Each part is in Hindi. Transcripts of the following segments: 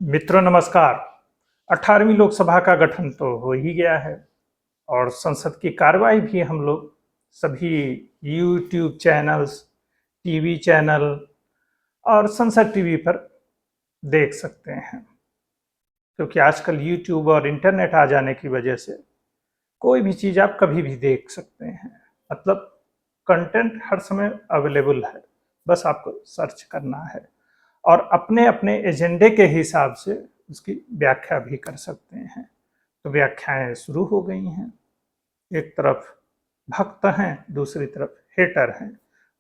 मित्रों नमस्कार। 18वीं लोकसभा का गठन तो हो ही गया है और संसद की कार्यवाही भी हम लोग सभी यूट्यूब चैनल्स, टीवी चैनल और संसद टीवी पर देख सकते हैं। क्योंकि आजकल यूट्यूब और इंटरनेट आ जाने की वजह से कोई भी चीज़ आप कभी भी देख सकते हैं। मतलब कंटेंट हर समय अवेलेबल है, बस आपको सर्च करना है और अपने अपने एजेंडे के हिसाब से उसकी व्याख्या भी कर सकते हैं। तो व्याख्याएं शुरू हो गई हैं। एक तरफ भक्त हैं, दूसरी तरफ हेटर हैं।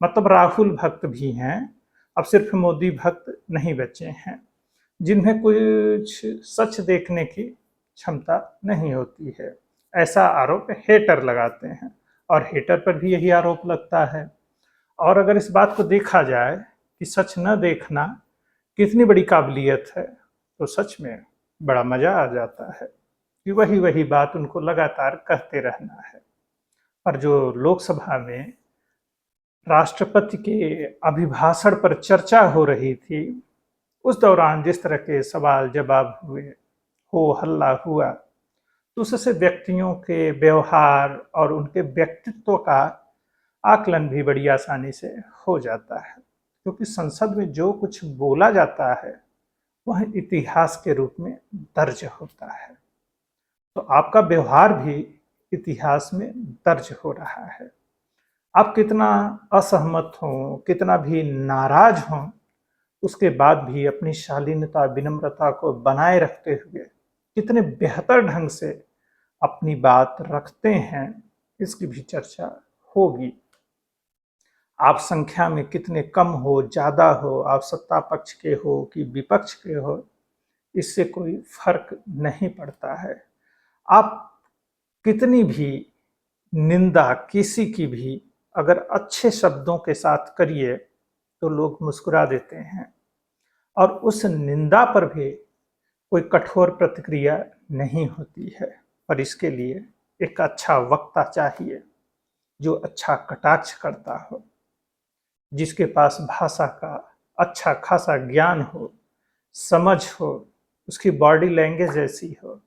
मतलब राहुल भक्त भी हैं, अब सिर्फ मोदी भक्त नहीं बचे हैं, जिन्हें कुछ सच देखने की क्षमता नहीं होती है। ऐसा आरोप हेटर लगाते हैं और हेटर पर भी यही आरोप लगता है। और अगर इस बात को देखा जाए कि सच न देखना कितनी बड़ी काबिलियत है, तो सच में बड़ा मजा आ जाता है कि वही वही बात उनको लगातार कहते रहना है। और जो लोकसभा में राष्ट्रपति के अभिभाषण पर चर्चा हो रही थी, उस दौरान जिस तरह के सवाल जवाब हुए, हो हल्ला हुआ, तो उससे व्यक्तियों के व्यवहार और उनके व्यक्तित्व का आकलन भी बड़ी आसानी से हो जाता है। क्योंकि संसद में जो कुछ बोला जाता है वह इतिहास के रूप में दर्ज होता है। तो आपका व्यवहार भी इतिहास में दर्ज हो रहा है। आप कितना असहमत हों, कितना भी नाराज हों, उसके बाद भी अपनी शालीनता विनम्रता को बनाए रखते हुए कितने बेहतर ढंग से अपनी बात रखते हैं, इसकी भी चर्चा होगी। आप संख्या में कितने कम हो, ज़्यादा हो, आप सत्ता पक्ष के हो कि विपक्ष के हो, इससे कोई फर्क नहीं पड़ता है। आप कितनी भी निंदा किसी की भी अगर अच्छे शब्दों के साथ करिए तो लोग मुस्कुरा देते हैं और उस निंदा पर भी कोई कठोर प्रतिक्रिया नहीं होती है। पर इसके लिए एक अच्छा वक्ता चाहिए जो अच्छा कटाक्ष करता हो, जिसके पास भाषा का अच्छा खासा ज्ञान हो, समझ हो, उसकी बॉडी लैंग्वेज ऐसी हो,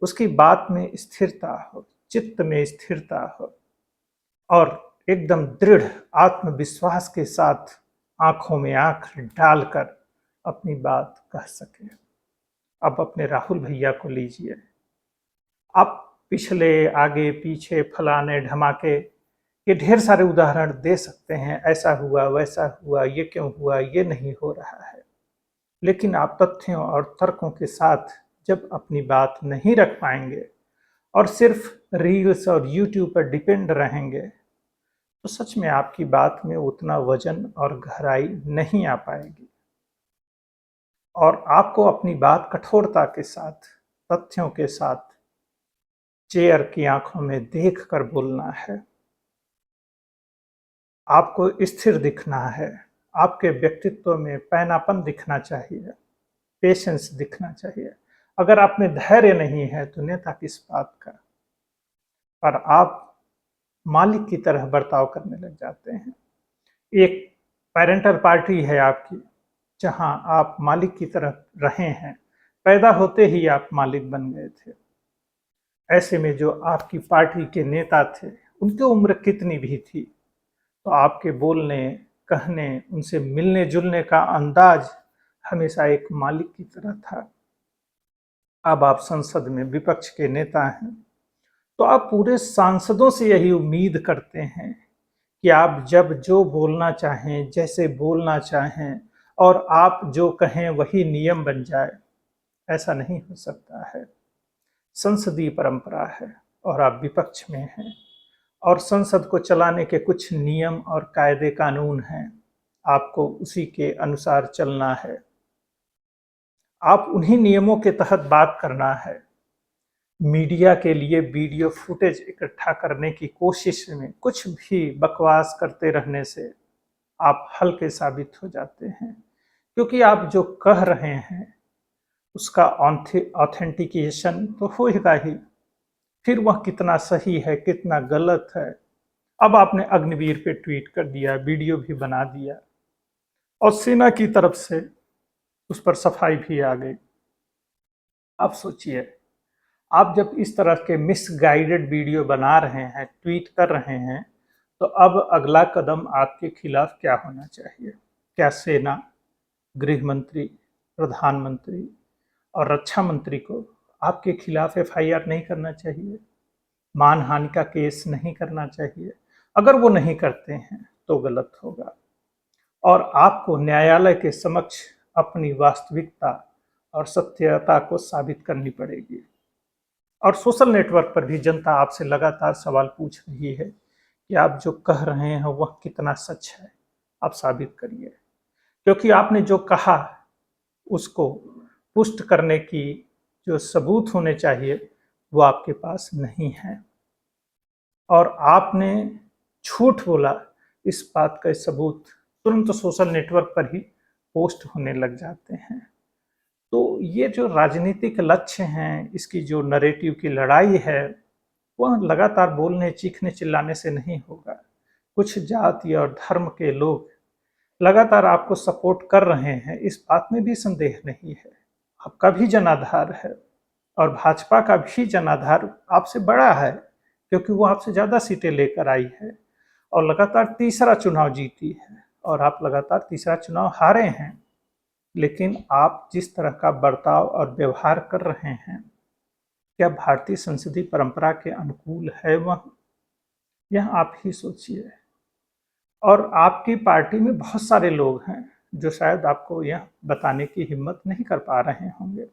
उसकी बात में स्थिरता हो, चित्त में स्थिरता हो और एकदम दृढ़ आत्मविश्वास के साथ आंखों में आंख डालकर अपनी बात कह सके। अब अपने राहुल भैया को लीजिए। आप पिछले आगे पीछे फलाने ढमाके ये ढेर सारे उदाहरण दे सकते हैं, ऐसा हुआ वैसा हुआ, ये क्यों हुआ, ये नहीं हो रहा है। लेकिन आप तथ्यों और तर्कों के साथ जब अपनी बात नहीं रख पाएंगे और सिर्फ रील्स और यूट्यूब पर डिपेंड रहेंगे, तो सच में आपकी बात में उतना वजन और गहराई नहीं आ पाएगी। और आपको अपनी बात कठोरता के साथ, तथ्यों के साथ, चेयर की आंखों में देख कर बोलना है। आपको स्थिर दिखना है, आपके व्यक्तित्व में पैनापन दिखना चाहिए, पेशेंस दिखना चाहिए। अगर आप में धैर्य नहीं है तो नेता किस बात का। पर आप मालिक की तरह बर्ताव करने लग जाते हैं। एक पेरेंटल पार्टी है आपकी, जहां आप मालिक की तरह रहे हैं, पैदा होते ही आप मालिक बन गए थे। ऐसे में जो आपकी पार्टी के नेता थे, उनकी उम्र कितनी भी थी, तो आपके बोलने, कहने, उनसे मिलने जुलने का अंदाज हमेशा एक मालिक की तरह था। अब आप संसद में विपक्ष के नेता हैं, तो आप पूरे सांसदों से यही उम्मीद करते हैं कि आप जब जो बोलना चाहें, जैसे बोलना चाहें और आप जो कहें वही नियम बन जाए। ऐसा नहीं हो सकता है। संसदीय परंपरा है और आप विपक्ष में हैं और संसद को चलाने के कुछ नियम और कायदे कानून हैं। आपको उसी के अनुसार चलना है। आप उन्हीं नियमों के तहत बात करना है। मीडिया के लिए वीडियो फुटेज इकट्ठा करने की कोशिश में कुछ भी बकवास करते रहने से आप हल्के साबित हो जाते हैं। क्योंकि आप जो कह रहे हैं उसका ऑथेंटिकेशन तो होगा ही, फिर वह कितना सही है कितना गलत है। अब आपने अग्निवीर पे ट्वीट कर दिया, वीडियो भी बना दिया और सेना की तरफ से उस पर सफाई भी आ गई। आप सोचिए, आप जब इस तरह के मिसगाइडेड वीडियो बना रहे हैं, ट्वीट कर रहे हैं, तो अब अगला कदम आपके खिलाफ क्या होना चाहिए? क्या सेना, गृह मंत्री, प्रधानमंत्री और रक्षा मंत्री को आपके खिलाफ एफआईआर नहीं करना चाहिए? मानहानि का केस नहीं करना चाहिए? अगर वो नहीं करते हैं तो गलत होगा, और आपको न्यायालय के समक्ष अपनी वास्तविकता और सत्यता को साबित करनी पड़ेगी। और सोशल नेटवर्क पर भी जनता आपसे लगातार सवाल पूछ रही है कि आप जो कह रहे हैं वह कितना सच है, आप साबित करिए। क्योंकि आपने जो कहा उसको पुष्ट करने की जो सबूत होने चाहिए वो आपके पास नहीं है, और आपने झूठ बोला, इस बात का सबूत तुरंत सोशल नेटवर्क पर ही पोस्ट होने लग जाते हैं। तो ये जो राजनीतिक लक्ष्य हैं, इसकी जो नरेटिव की लड़ाई है, वह लगातार बोलने, चीखने, चिल्लाने से नहीं होगा। कुछ जाति और धर्म के लोग लगातार आपको सपोर्ट कर रहे हैं, इस बात में भी संदेह नहीं है। आपका भी जनाधार है और भाजपा का भी जनाधार आपसे बड़ा है, क्योंकि वो आपसे ज़्यादा सीटें लेकर आई है और लगातार तीसरा चुनाव जीती है, और आप लगातार तीसरा चुनाव हारे हैं। लेकिन आप जिस तरह का बर्ताव और व्यवहार कर रहे हैं, क्या भारतीय संसदीय परंपरा के अनुकूल है वह? यह आप ही सोचिए। और आपकी पार्टी में बहुत सारे लोग हैं जो शायद आपको यह बताने की हिम्मत नहीं कर पा रहे होंगे।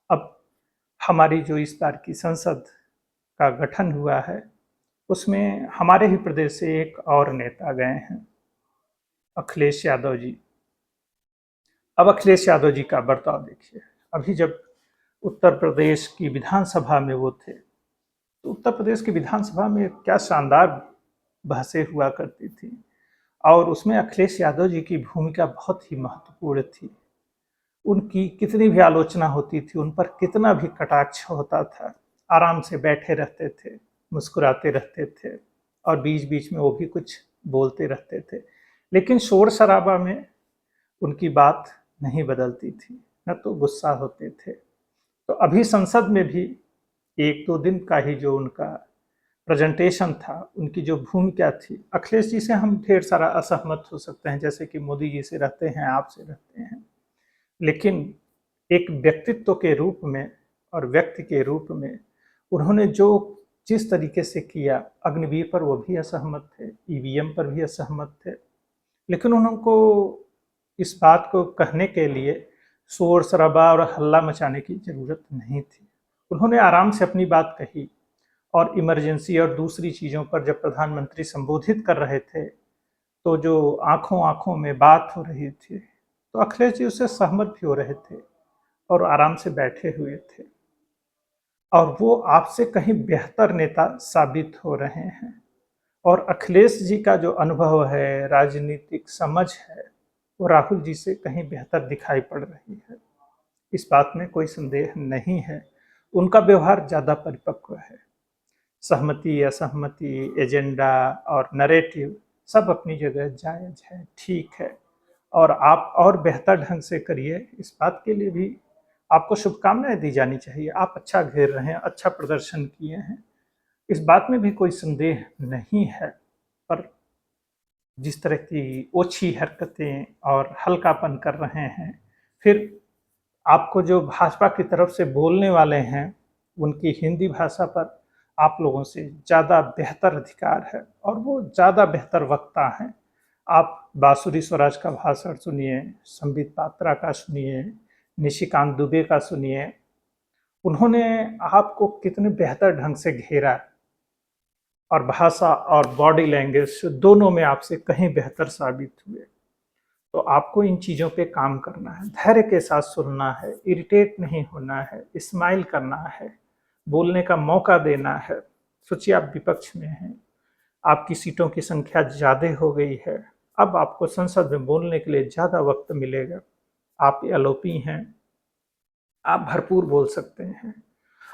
अब हमारी जो इस बार की संसद का गठन हुआ है, उसमें हमारे ही प्रदेश से एक और नेता गए हैं, अखिलेश यादव जी। अब अखिलेश यादव जी का बर्ताव देखिए। अभी जब उत्तर प्रदेश की विधानसभा में वो थे, तो उत्तर प्रदेश की विधानसभा में क्या शानदार बहसें हुआ करती थी, और उसमें अखिलेश यादव जी की भूमिका बहुत ही महत्वपूर्ण थी। उनकी कितनी भी आलोचना होती थी, उन पर कितना भी कटाक्ष होता था, आराम से बैठे रहते थे, मुस्कुराते रहते थे, और बीच बीच में वो भी कुछ बोलते रहते थे। लेकिन शोर शराबा में उनकी बात नहीं बदलती थी, न तो गुस्सा होते थे। तो अभी संसद में भी 1-2 दिन का ही जो उनका प्रेजेंटेशन था, उनकी जो भूमिका थी, अखिलेश जी से हम ढेर सारा असहमत हो सकते हैं, जैसे कि मोदी जी से रहते हैं, आपसे रहते हैं। लेकिन एक व्यक्तित्व के रूप में और व्यक्ति के रूप में उन्होंने जो जिस तरीके से किया, अग्निवीर पर वो भी असहमत थे, ईवीएम पर भी असहमत थे। लेकिन उनको इस बात को कहने के लिए शोर शराबा और हल्ला मचाने की ज़रूरत नहीं थी। उन्होंने आराम से अपनी बात कही, और इमरजेंसी और दूसरी चीज़ों पर जब प्रधानमंत्री संबोधित कर रहे थे, तो जो आंखों आंखों में बात हो रही थी, तो अखिलेश जी उससे सहमत भी हो रहे थे और आराम से बैठे हुए थे, और वो आपसे कहीं बेहतर नेता साबित हो रहे हैं। और अखिलेश जी का जो अनुभव है, राजनीतिक समझ है, वो राहुल जी से कहीं बेहतर दिखाई पड़ रही है। इस बात में कोई संदेह नहीं है। उनका व्यवहार ज़्यादा परिपक्व है। सहमति, असहमति, एजेंडा और नैरेटिव सब अपनी जगह जायज़ है, ठीक है। और आप और बेहतर ढंग से करिए, इस बात के लिए भी आपको शुभकामनाएं दी जानी चाहिए। आप अच्छा घेर रहे हैं, अच्छा प्रदर्शन किए हैं, इस बात में भी कोई संदेह नहीं है। पर जिस तरह की ओछी हरकतें और हल्कापन कर रहे हैं, फिर आपको जो भाजपा की तरफ से बोलने वाले हैं, उनकी हिंदी भाषा पर आप लोगों से ज़्यादा बेहतर अधिकार है, और वो ज़्यादा बेहतर वक्ता हैं। आप बांसुरी स्वराज का भाषण सुनिए, संबित पात्रा का सुनिए, निशिकांत दुबे का सुनिए। उन्होंने आपको कितने बेहतर ढंग से घेरा, और भाषा और बॉडी लैंग्वेज दोनों में आपसे कहीं बेहतर साबित हुए। तो आपको इन चीज़ों पे काम करना है, धैर्य के साथ सुनना है, इरिटेट नहीं होना है, स्माइल करना है, बोलने का मौका देना है। सोचिए, आप विपक्ष में हैं, आपकी सीटों की संख्या ज़्यादा हो गई है, अब आपको संसद में बोलने के लिए ज़्यादा वक्त मिलेगा। आप एलओपी हैं, आप भरपूर बोल सकते हैं,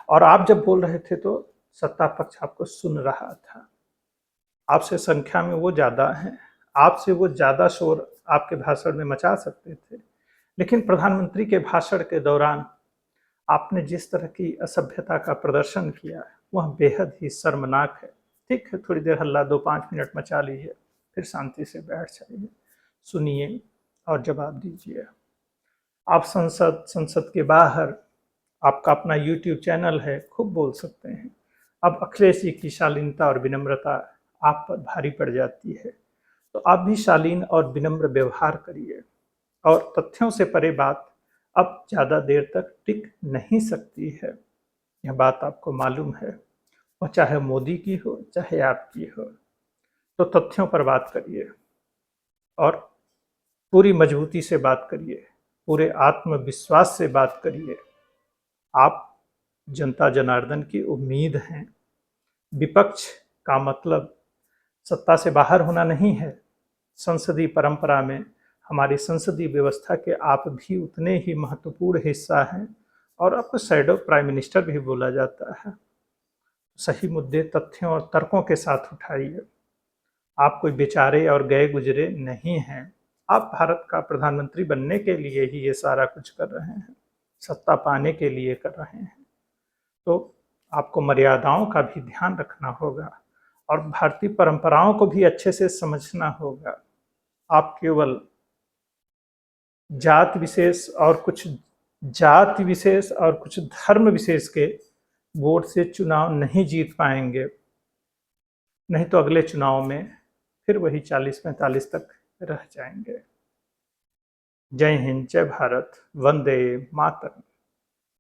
और आप जब बोल रहे थे तो सत्ता पक्ष आपको सुन रहा था। आपसे संख्या में वो ज़्यादा हैं, आपसे वो ज़्यादा शोर आपके भाषण में मचा सकते थे। लेकिन प्रधानमंत्री के भाषण के दौरान आपने जिस तरह की असभ्यता का प्रदर्शन किया है वह बेहद ही शर्मनाक है। ठीक है, थोड़ी देर हल्ला 2-5 मिनट मचा लीजिए, फिर शांति से बैठ जाइए, सुनिए और जवाब दीजिए। आप संसद के बाहर आपका अपना यूट्यूब चैनल है, खूब बोल सकते हैं। अब अखिलेश जी की शालीनता और विनम्रता आप पर भारी पड़ जाती है, तो आप भी शालीन और विनम्र व्यवहार करिए। और तथ्यों से परे बात अब ज़्यादा देर तक टिक नहीं सकती है, यह बात आपको मालूम है। वह चाहे मोदी की हो चाहे आपकी हो, तो तथ्यों पर बात करिए और पूरी मजबूती से बात करिए, पूरे आत्मविश्वास से बात करिए। आप जनता जनार्दन की उम्मीद हैं। विपक्ष का मतलब सत्ता से बाहर होना नहीं है। संसदीय परंपरा में हमारी संसदीय व्यवस्था के आप भी उतने ही महत्वपूर्ण हिस्सा हैं और आपको शैडो प्राइम मिनिस्टर भी बोला जाता है। सही मुद्दे तथ्यों और तर्कों के साथ उठाइए। आप कोई बेचारे और गए गुजरे नहीं हैं। आप भारत का प्रधानमंत्री बनने के लिए ही ये सारा कुछ कर रहे हैं, सत्ता पाने के लिए कर रहे हैं। तो आपको मर्यादाओं का भी ध्यान रखना होगा और भारतीय परंपराओं को भी अच्छे से समझना होगा। आप केवल जाति विशेष और कुछ धर्म विशेष के वोट से चुनाव नहीं जीत पाएंगे। नहीं तो अगले चुनाव में फिर वही 40-45 तक रह जाएंगे। जय हिंद, जय भारत, वंदे मातरम।